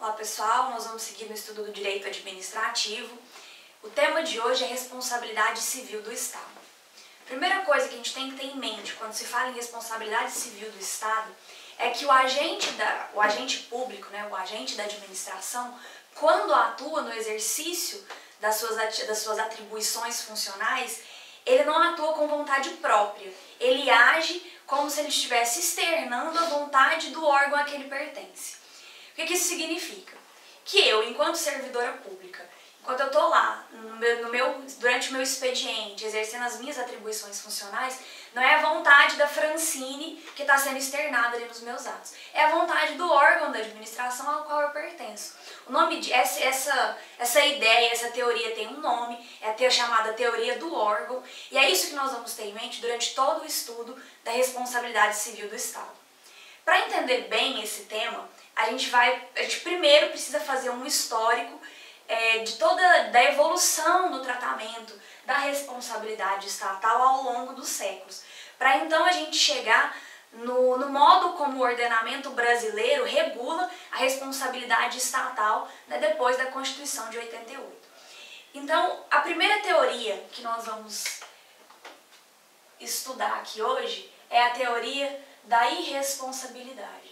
Olá pessoal, nós vamos seguir no estudo do direito administrativo. O tema de hoje é responsabilidade civil do Estado. A primeira coisa que a gente tem que ter em mente quando se fala em responsabilidade civil do Estado é que o agente público, o agente da administração, quando atua no exercício das suas atribuições funcionais, ele não atua com vontade própria, ele age como se ele estivesse externando a vontade do órgão a que ele pertence. O que isso significa? Que eu, enquanto servidora pública, enquanto eu estou lá, durante o meu expediente, exercendo as minhas atribuições funcionais, não é a vontade da Francine que está sendo externada ali nos meus atos. É a vontade do órgão da administração ao qual eu pertenço. O nome de essa ideia, essa teoria tem um nome, é a chamada teoria do órgão, e é isso que nós vamos ter em mente durante todo o estudo da responsabilidade civil do Estado. Para entender bem esse tema, a gente primeiro precisa fazer um histórico da evolução do tratamento da responsabilidade estatal ao longo dos séculos, para então a gente chegar no modo como o ordenamento brasileiro regula a responsabilidade estatal, depois da Constituição de 88. Então, a primeira teoria que nós vamos estudar aqui hoje é a teoria da irresponsabilidade.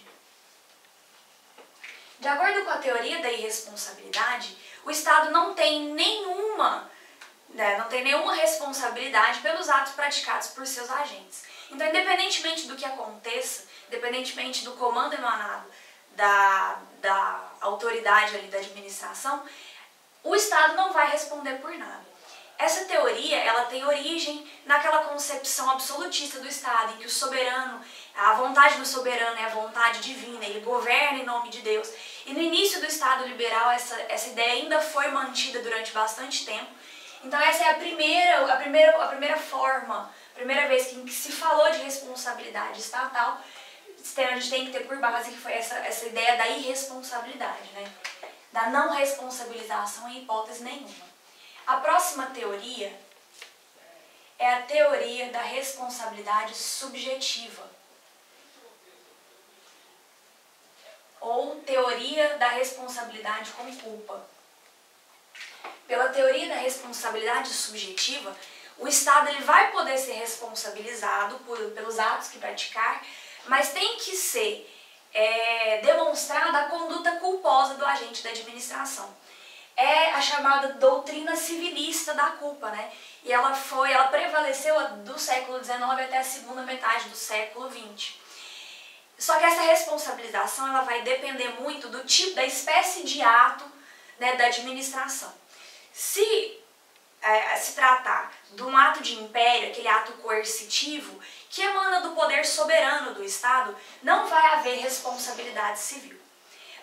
De acordo com a teoria da irresponsabilidade, o Estado não tem nenhuma responsabilidade pelos atos praticados por seus agentes. Então, independentemente do que aconteça, independentemente do comando emanado da autoridade ali da administração, o Estado não vai responder por nada. Essa teoria, ela tem origem naquela concepção absolutista do Estado, em que o soberano, a vontade do soberano é a vontade divina, ele governa em nome de Deus. E no início do Estado liberal, essa ideia ainda foi mantida durante bastante tempo. Então essa é a primeira vez que se falou de responsabilidade estatal. A gente tem que ter por base que foi essa ideia da irresponsabilidade, da não responsabilização em hipótese nenhuma. A próxima teoria é a teoria da responsabilidade subjetiva, ou teoria da responsabilidade com culpa. Pela teoria da responsabilidade subjetiva, o Estado ele vai poder ser responsabilizado pelos atos que praticar, mas tem que ser demonstrada a conduta culposa do agente da administração. É a chamada doutrina civilista da culpa, E ela prevaleceu do século XIX até a segunda metade do século XX. Só que essa responsabilização ela vai depender muito do tipo, da espécie de ato da administração. Se tratar de um ato de império, aquele ato coercitivo, que emana do poder soberano do Estado, não vai haver responsabilidade civil.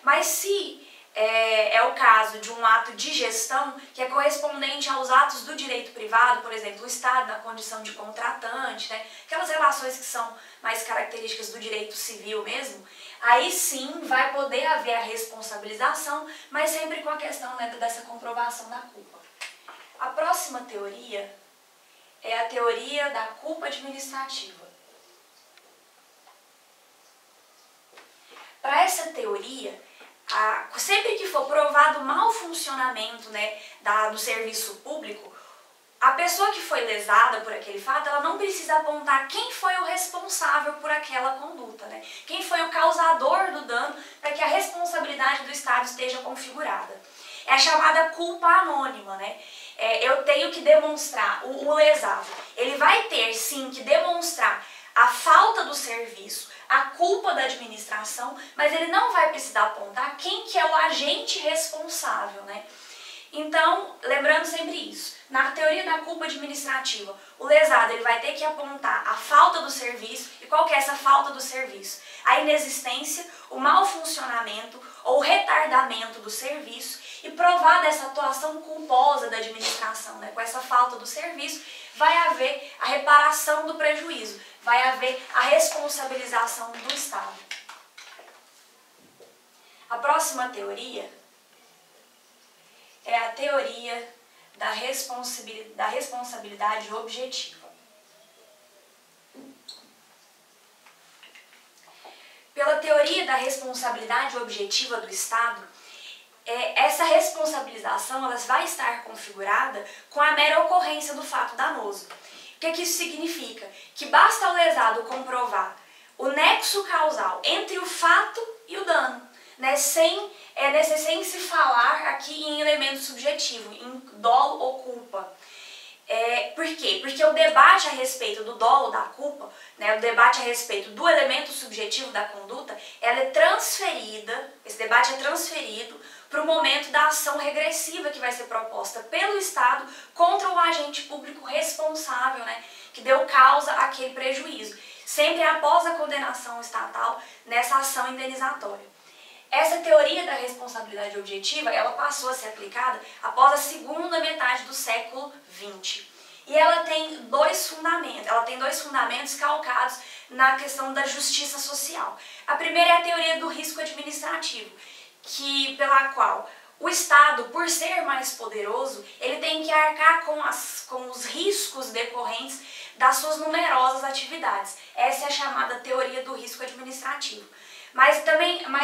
Mas se é o caso de um ato de gestão que é correspondente aos atos do direito privado, por exemplo, o Estado na condição de contratante, aquelas relações que são mais características do direito civil mesmo, aí sim vai poder haver a responsabilização, mas sempre com a questão dessa comprovação da culpa. A próxima teoria é a teoria da culpa administrativa. Para essa teoria, sempre que for provado o mau funcionamento do serviço público, a pessoa que foi lesada por aquele fato, ela não precisa apontar quem foi o responsável por aquela conduta, quem foi o causador do dano para que a responsabilidade do Estado esteja configurada. É a chamada culpa anônima, eu tenho que demonstrar, o lesado, ele vai ter sim que demonstrar a falta do serviço, a culpa da administração, mas ele não vai precisar apontar quem que é o agente responsável, Então, lembrando sempre isso, na teoria da culpa administrativa, o lesado ele vai ter que apontar a falta do serviço, e qual que é essa falta do serviço? A inexistência, o mau funcionamento ou retardamento do serviço, e provar dessa atuação culposa da administração, com essa falta do serviço, vai haver a reparação do prejuízo, vai haver a responsabilização do Estado. A próxima teoria é a teoria da responsabilidade objetiva. Pela teoria da responsabilidade objetiva do Estado, essa responsabilização ela vai estar configurada com a mera ocorrência do fato danoso. O que isso significa? Que basta ao lesado comprovar o nexo causal entre o fato e o dano, né? sem se falar aqui em elemento subjetivo, em dolo ou culpa. Por quê? Porque o debate a respeito do dolo ou da culpa, né, o debate a respeito do elemento subjetivo da conduta, esse debate é transferido para o momento da ação regressiva que vai ser proposta pelo Estado contra o agente público responsável, né, que deu causa àquele prejuízo, sempre após a condenação estatal nessa ação indenizatória. Essa teoria da responsabilidade objetiva, ela passou a ser aplicada após a segunda metade do século XX. E ela tem dois fundamentos calcados na questão da justiça social. A primeira é a teoria do risco administrativo, pela qual o Estado, por ser mais poderoso, ele tem que arcar com os riscos decorrentes das suas numerosas atividades. Essa é a chamada teoria do risco administrativo. Mas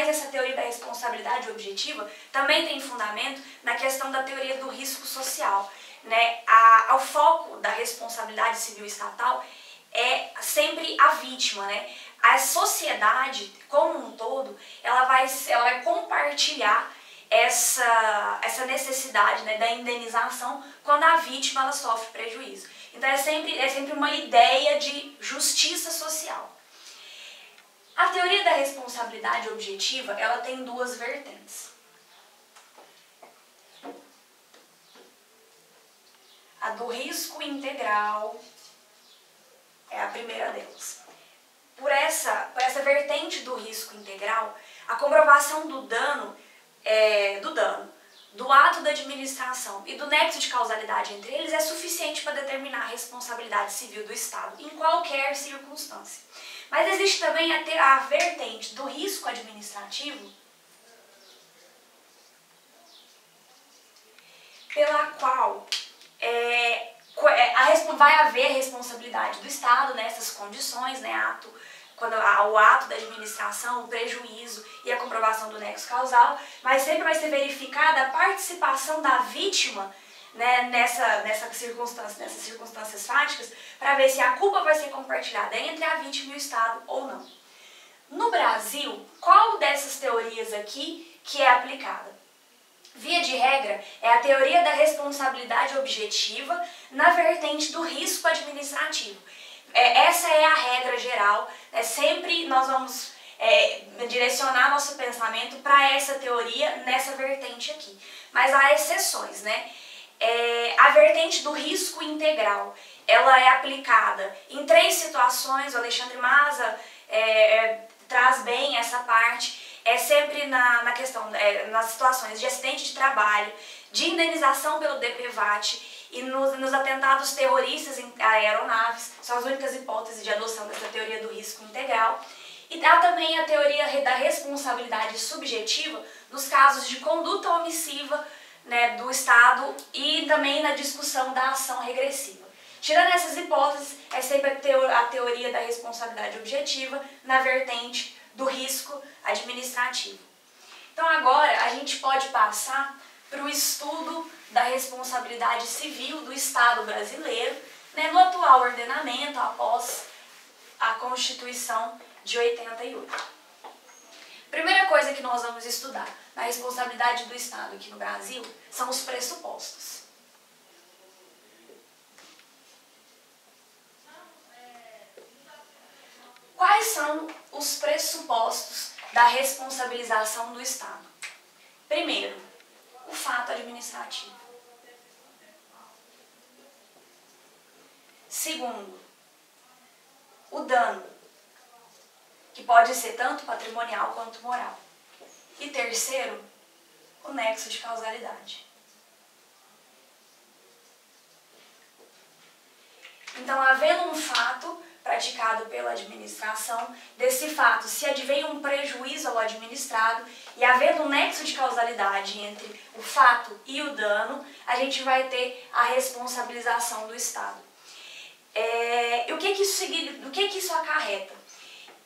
essa teoria da responsabilidade objetiva também tem fundamento na questão da teoria do risco social, né? O foco da responsabilidade civil estatal é sempre a vítima, né? A sociedade como um todo, ela vai compartilhar essa necessidade, né, da indenização quando a vítima ela sofre prejuízo. Então é sempre uma ideia de justiça social. A teoria da responsabilidade objetiva, ela tem duas vertentes. A do risco integral é a primeira delas. Por essa vertente do risco integral, a comprovação do dano, do ato da administração e do nexo de causalidade entre eles é suficiente para determinar a responsabilidade civil do Estado em qualquer circunstância. Mas existe também a vertente do risco administrativo, pela qual vai haver responsabilidade do Estado nessas condições, né, o ato da administração, o prejuízo e a comprovação do nexo causal, mas sempre vai ser verificada a participação da vítima, né, nessas circunstâncias fáticas, para ver se a culpa vai ser compartilhada entre a vítima e o Estado ou não. No Brasil, qual dessas teorias aqui que é aplicada? Via de regra, é a teoria da responsabilidade objetiva na vertente do risco administrativo. Essa é a regra geral, sempre nós vamos direcionar nosso pensamento para essa teoria nessa vertente aqui. Mas há exceções, né? A vertente do risco integral, ela é aplicada em 3 situações, o Alexandre Maza traz bem essa parte, sempre nas situações de acidente de trabalho, de indenização pelo DPVAT e nos atentados terroristas em aeronaves, são as únicas hipóteses de adoção dessa teoria do risco integral. E há também a teoria da responsabilidade subjetiva nos casos de conduta omissiva, né, do Estado e também na discussão da ação regressiva. Tirando essas hipóteses, é sempre a teoria da responsabilidade objetiva na vertente do risco administrativo. Então agora a gente pode passar para o estudo da responsabilidade civil do Estado brasileiro, né, no atual ordenamento após a Constituição de 88. Primeira coisa que nós vamos estudar na responsabilidade do Estado aqui no Brasil são os pressupostos. Quais são os pressupostos da responsabilização do Estado? Primeiro, o fato administrativo. Segundo, o dano, que pode ser tanto patrimonial quanto moral. E terceiro, o nexo de causalidade. Então, havendo um fato praticado pela administração, desse fato se advém um prejuízo ao administrado e havendo um nexo de causalidade entre o fato e o dano, a gente vai ter a responsabilização do Estado. O que isso acarreta?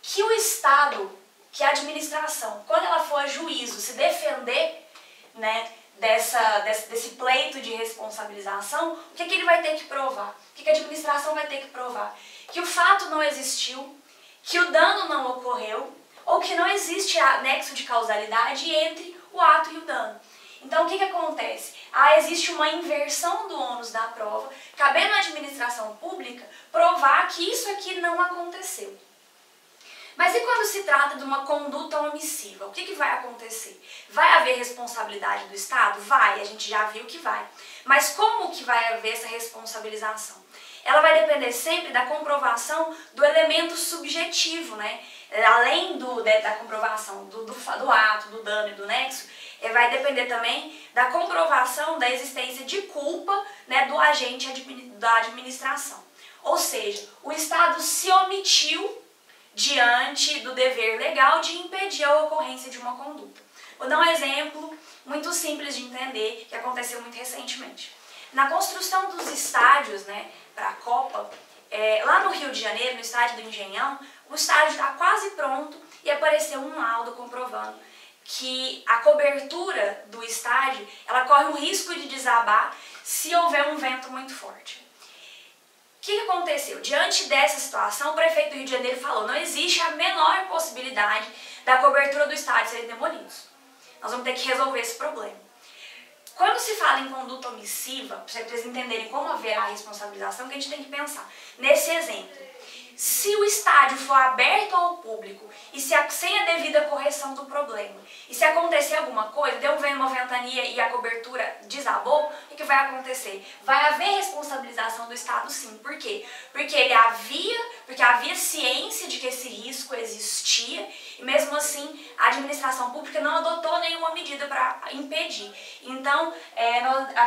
Que o Estado, que a administração, quando ela for a juízo se defender, né, desse pleito de responsabilização, o que ele vai ter que provar? O que a administração vai ter que provar? Que o fato não existiu, que o dano não ocorreu, ou que não existe nexo de causalidade entre o ato e o dano. Então, o que acontece? Existe uma inversão do ônus da prova, cabendo à administração pública provar que isso aqui não aconteceu. Mas e quando se trata de uma conduta omissiva? O que vai acontecer? Vai haver responsabilidade do Estado? Vai, a gente já viu que vai. Mas como que vai haver essa responsabilização? Ela vai depender sempre da comprovação do elemento subjetivo, né? Além da comprovação do ato, do dano e do nexo, vai depender também da comprovação da existência de culpa, né, do agente da administração. Ou seja, o Estado se omitiu diante do dever legal de impedir a ocorrência de uma conduta. Vou dar um exemplo muito simples de entender, que aconteceu muito recentemente. Na construção dos estádios, né, para a Copa, lá no Rio de Janeiro, no estádio do Engenhão, o estádio está quase pronto e apareceu um laudo comprovando que a cobertura do estádio ela corre um risco de desabar se houver um vento muito forte. O que aconteceu? Diante dessa situação, o prefeito do Rio de Janeiro falou: não existe a menor possibilidade da cobertura do estádio serem demolidos. Nós vamos ter que resolver esse problema. Quando se fala em conduta omissiva, para vocês entenderem como haverá a responsabilização, que a gente tem que pensar. Nesse exemplo, se o estádio for aberto ao público e sem a devida correção do problema, e se acontecer alguma coisa, deu uma ventania e a cobertura desabou, o que vai acontecer? Vai haver responsabilização do Estado, sim. Por quê? Porque havia ciência de que esse risco existia e mesmo assim a administração pública não adotou nenhuma medida para impedir. Então,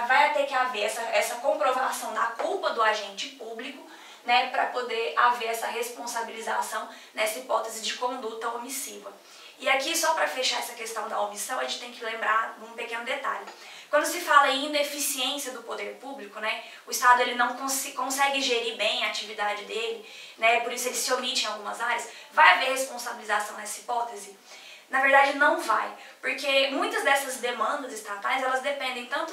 vai ter que haver essa comprovação da culpa do agente público, né, para poder haver essa responsabilização nessa hipótese de conduta omissiva. E aqui, só para fechar essa questão da omissão, a gente tem que lembrar um pequeno detalhe. Quando se fala em ineficiência do poder público, né, o Estado ele não consegue gerir bem a atividade dele, né, por isso ele se omite em algumas áreas, vai haver responsabilização nessa hipótese? Na verdade, não vai, porque muitas dessas demandas estatais, elas dependem tanto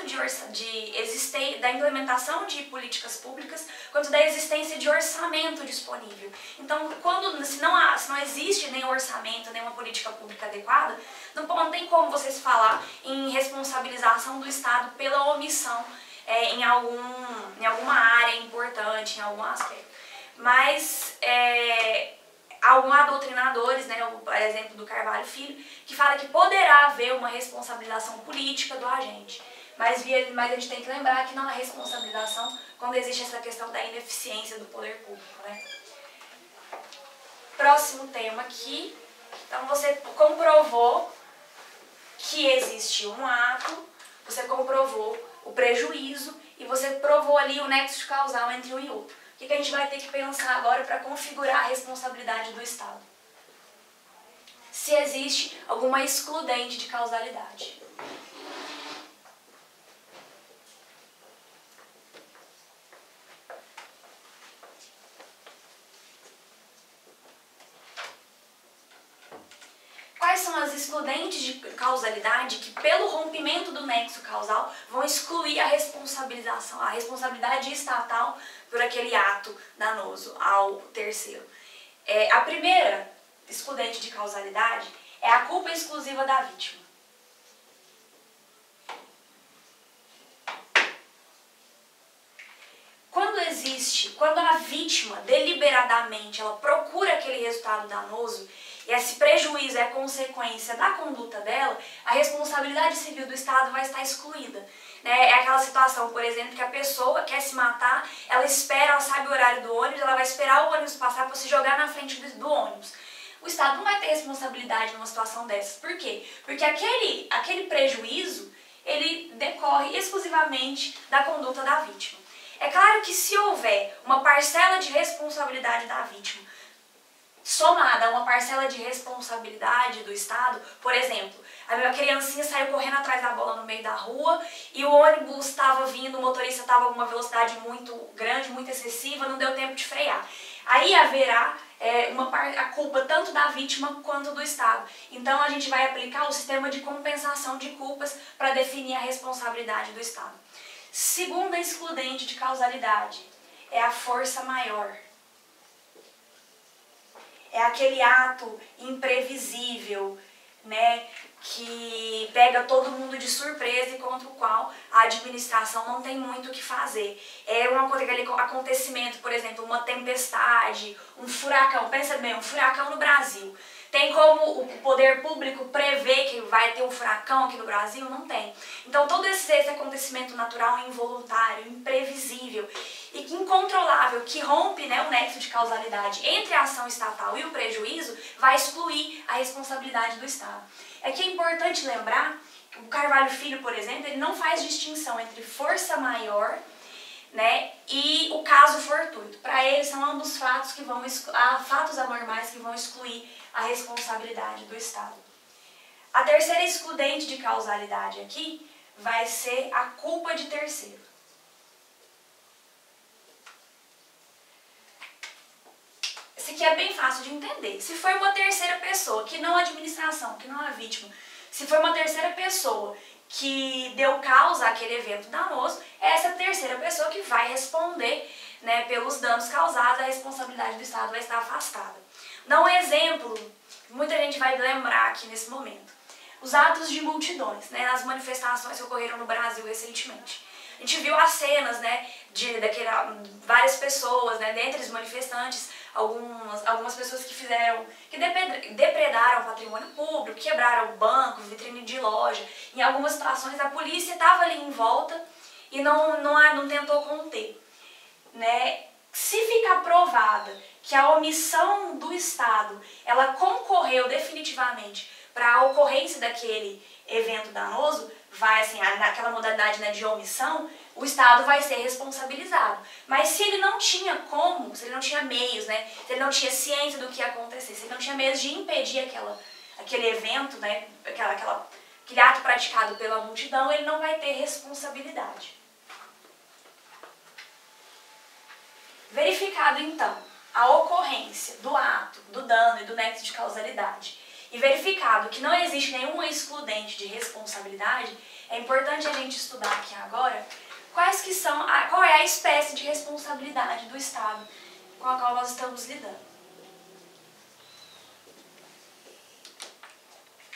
da implementação de políticas públicas, quanto da existência de orçamento disponível. Então, se não existe nem orçamento, nem uma política pública adequada, não tem como você se falar em responsabilização do Estado pela omissão em alguma área importante, em algum aspecto. Mas há doutrinadores, né, o exemplo do Carvalho Filho, que fala que poderá haver uma responsabilização política do agente. Mas a gente tem que lembrar que não há responsabilização quando existe essa questão da ineficiência do poder público, né? Próximo tema aqui. Então, você comprovou que existe um ato, você comprovou o prejuízo e você provou ali o nexo causal entre um e outro. O que a gente vai ter que pensar agora para configurar a responsabilidade do Estado? Se existe alguma excludente de causalidade. Quais são as excludentes de causalidade que, pelo rompimento do nexo causal, vão excluir a responsabilidade estatal por aquele ato danoso ao terceiro? A primeira excludente de causalidade é a culpa exclusiva da vítima. Quando a vítima deliberadamente ela procura aquele resultado danoso, e esse prejuízo é consequência da conduta dela, a responsabilidade civil do Estado vai estar excluída. É aquela situação, por exemplo, que a pessoa quer se matar, ela sabe o horário do ônibus, ela vai esperar o ônibus passar para se jogar na frente do ônibus. O Estado não vai ter responsabilidade numa situação dessas. Por quê? Porque aquele prejuízo, ele decorre exclusivamente da conduta da vítima. É claro que se houver uma parcela de responsabilidade da vítima somada a uma parcela de responsabilidade do Estado, por exemplo, a minha criancinha saiu correndo atrás da bola no meio da rua e o ônibus estava vindo, o motorista estava com uma velocidade muito grande, muito excessiva, não deu tempo de frear. Aí haverá a culpa tanto da vítima quanto do Estado. Então a gente vai aplicar o sistema de compensação de culpas para definir a responsabilidade do Estado. Segunda excludente de causalidade é a força maior. É aquele ato imprevisível, né, que pega todo mundo de surpresa e contra o qual a administração não tem muito o que fazer. É aquele acontecimento, por exemplo, uma tempestade, um furacão. Pensa bem, um furacão no Brasil. Tem como o poder público prever que vai ter um furacão aqui no Brasil? Não tem. Então todo esse acontecimento natural involuntário, imprevisível e incontrolável, que rompe, né, o nexo de causalidade entre a ação estatal e o prejuízo, vai excluir a responsabilidade do Estado. É que é importante lembrar que o Carvalho Filho, por exemplo, ele não faz distinção entre força maior, né, e o caso fortuito. Para ele são ambos fatos que vão fatos anormais que vão excluir a responsabilidade do Estado. A terceira excludente de causalidade aqui vai ser a culpa de terceiro. Esse aqui é bem fácil de entender. Se for uma terceira pessoa, que não a administração, que não a vítima, se for uma terceira pessoa que deu causa àquele evento danoso, é essa terceira pessoa que vai responder, né, pelos danos causados, a responsabilidade do Estado vai estar afastada. Dá um exemplo, muita gente vai lembrar aqui nesse momento. Os atos de multidões, né, as manifestações que ocorreram no Brasil recentemente. A gente viu as cenas, né, várias pessoas, né, dentre os manifestantes, algumas pessoas que depredaram o patrimônio público, quebraram bancos, vitrine de loja. Em algumas situações a polícia estava ali em volta e não tentou conter, né? Se ficar provada que a omissão do Estado ela concorreu definitivamente para a ocorrência daquele evento danoso, vai assim, naquela modalidade, né, de omissão, o Estado vai ser responsabilizado. Mas se ele não tinha como, se ele não tinha meios, né, se ele não tinha ciência do que ia acontecer, se ele não tinha meios de impedir aquele evento, né, aquele ato praticado pela multidão, ele não vai ter responsabilidade. Verificado, então, a ocorrência do ato, do dano e do nexo de causalidade, e verificado que não existe nenhuma excludente de responsabilidade, é importante a gente estudar aqui agora qual é a espécie de responsabilidade do Estado com a qual nós estamos lidando.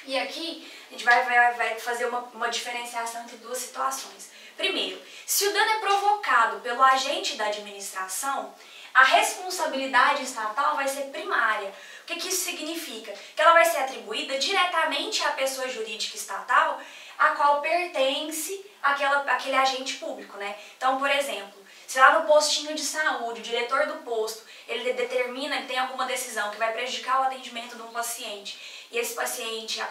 E aqui a gente vai fazer uma diferenciação entre duas situações. Primeiro, se o dano é provocado pelo agente da administração, a responsabilidade estatal vai ser primária. O que isso significa? Que ela vai ser atribuída diretamente à pessoa jurídica estatal a qual pertence aquele agente público, né? Então, por exemplo, se lá no postinho de saúde, o diretor do posto, ele tem alguma decisão que vai prejudicar o atendimento de um paciente, e esse paciente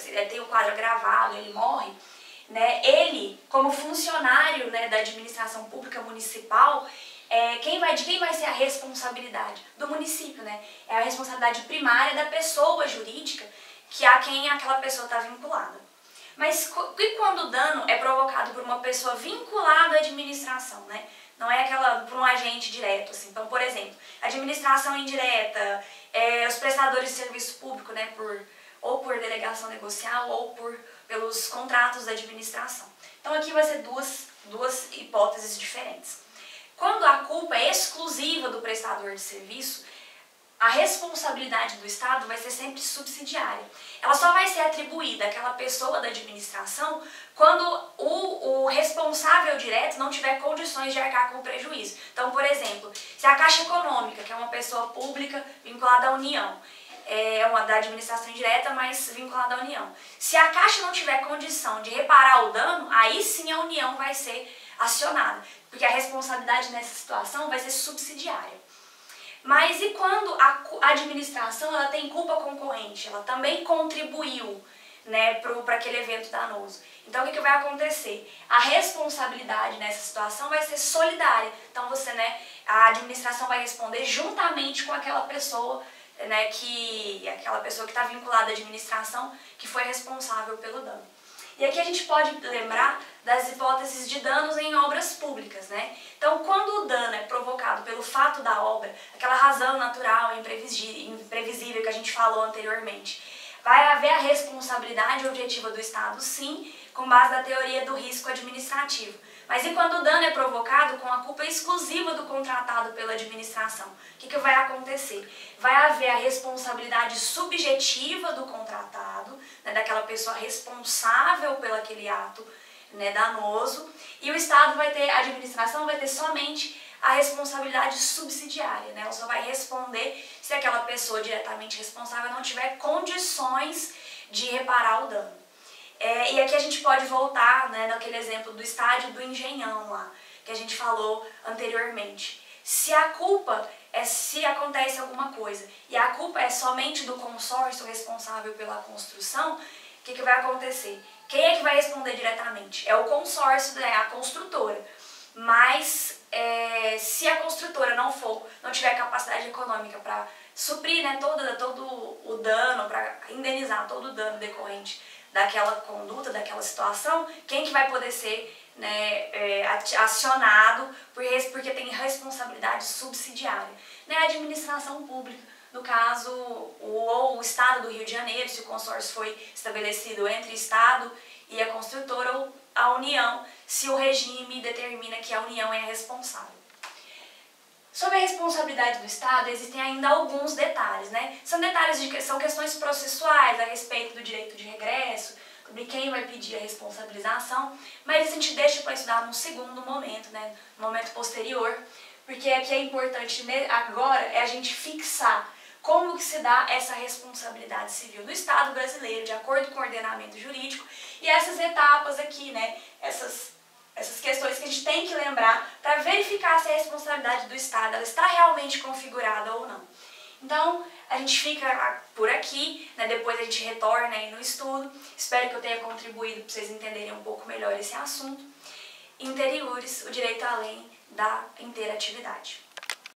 ele tem o quadro agravado, ele morre, né? Ele, como funcionário, né, da administração pública municipal, de quem vai ser a responsabilidade? Do município, né? É a responsabilidade primária da pessoa jurídica a quem aquela pessoa está vinculada. Mas e quando o dano é provocado por uma pessoa vinculada à administração, né? Não é por um agente direto, assim. Então, por exemplo, administração indireta, os prestadores de serviço público, né? Ou por delegação negocial ou pelos contratos da administração. Então aqui vai ser duas hipóteses diferentes. Quando a culpa é exclusiva do prestador de serviço, a responsabilidade do Estado vai ser sempre subsidiária. Ela só vai ser atribuída àquela pessoa da administração quando o responsável direto não tiver condições de arcar com o prejuízo. Então, por exemplo, se a Caixa Econômica, que é uma pessoa pública vinculada à União, é uma da administração indireta, mas vinculada à União. Se a Caixa não tiver condição de reparar o dano, aí sim a União vai ser acionada, porque a responsabilidade nessa situação vai ser subsidiária. Mas e quando a administração ela tem culpa concorrente? Ela também contribuiu, né, para aquele evento danoso. Então o que vai acontecer? A responsabilidade nessa situação vai ser solidária. Então a administração vai responder juntamente com aquela pessoa né, que aquela pessoa que está vinculada à administração que foi responsável pelo dano. E aqui a gente pode lembrar das hipóteses de danos em obras públicas, né? Então, quando o dano é provocado pelo fato da obra, aquela razão natural, imprevisível que a gente falou anteriormente, vai haver a responsabilidade objetiva do Estado, sim, com base na teoria do risco administrativo. Mas e quando o dano é provocado com a culpa exclusiva do contratado pela administração? O que vai acontecer? Vai haver a responsabilidade subjetiva do contratado, né, daquela pessoa responsável pelo aquele ato, né, danoso, e o Estado vai ter, a administração vai ter somente a responsabilidade subsidiária, né? Ela só vai responder se aquela pessoa diretamente responsável não tiver condições de reparar o dano. E aqui a gente pode voltar, né, naquele exemplo do estádio do Engenhão lá, que a gente falou anteriormente. Se a culpa se acontece alguma coisa e a culpa é somente do consórcio responsável pela construção, o que vai acontecer? Quem é que vai responder diretamente? É o consórcio, é a construtora. Mas se a construtora não tiver capacidade econômica para suprir, né, todo o dano, para indenizar todo o dano decorrente daquela conduta, daquela situação, quem que vai poder ser, né, acionado porque tem responsabilidade subsidiária? Né, a administração pública, no caso, ou o Estado do Rio de Janeiro, se o consórcio foi estabelecido entre Estado e a construtora, ou a União, se o regime determina que a União é a responsável. Sobre a responsabilidade do Estado, existem ainda alguns detalhes, né? São questões processuais a respeito do direito de regresso, sobre quem vai pedir a responsabilização, mas a gente deixa para estudar num segundo momento, né? No momento posterior, porque aqui é importante agora a gente fixar como que se dá essa responsabilidade civil do Estado brasileiro, de acordo com o ordenamento jurídico, e essas etapas aqui, né? Essas questões que a gente tem que lembrar para verificar se a responsabilidade do Estado ela está realmente configurada ou não. Então, a gente fica por aqui, né? Depois a gente retorna aí no estudo. Espero que eu tenha contribuído para vocês entenderem um pouco melhor esse assunto. Interiores, o direito além da interatividade.